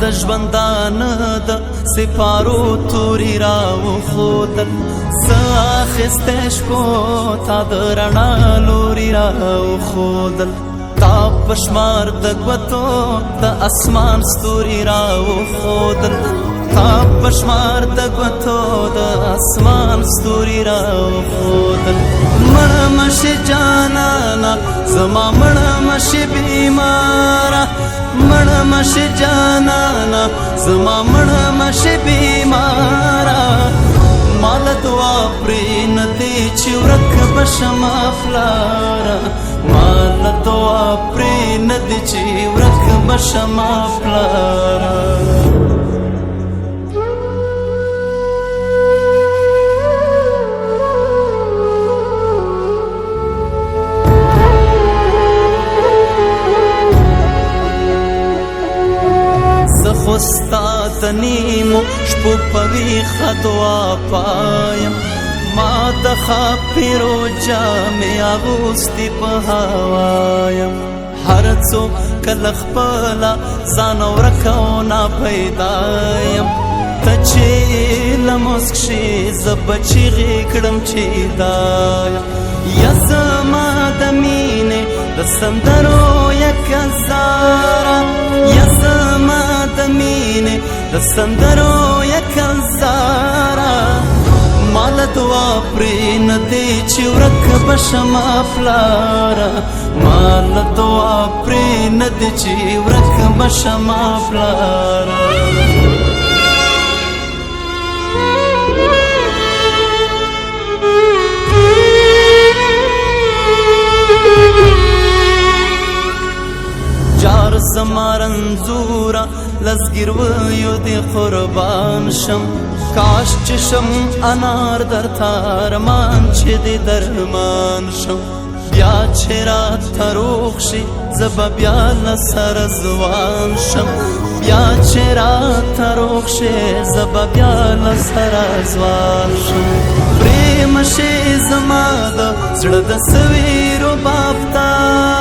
د ژوندانه د سپارو توري راوښودل زه اخیستی شپو تا د رڼا لوري راوښودل تا په شمار د ګوتو د اسمان ستوري راوښودل تا په شمار د ګوتو د اسمان ستوري راوښودل مړه مشې جانانه زما مړه مشې بیماره مړه مشې جانانه زما مړه مشې بیماره مال دعا پرې نه دی چې ورک به شمه پلاره مال دعا پرې نه دی چې ورک به شمه پلاره ستا د نیمو شپو په ویښه دعا پایم ما د ښاپیرو جامې اغوستې په هوایم هر څوک کله خپله ځان ورک او ناپیدا یم ته چې له مسک شي زه به چیغې کړم چې دا یا زما د مینې د سندرو یک هزاره یا زما د مینې د سندرو یک هزاره مال دعا پرې نه دی چې ورک به شمه پلاره مال دعا پرې نه دی چې ورک به شمه پلاره جار زما رنځوره لزګرویو دې قربان شم کاش چې شم انار درته ارمان چې دې درمان شم بیا چې راته روغ شي زه به بیا له سره ځوان شم بیا چې راته روغ شي زه به بیا له سره ځوان شم پرې مشې زما د زړه د سویرو باب ته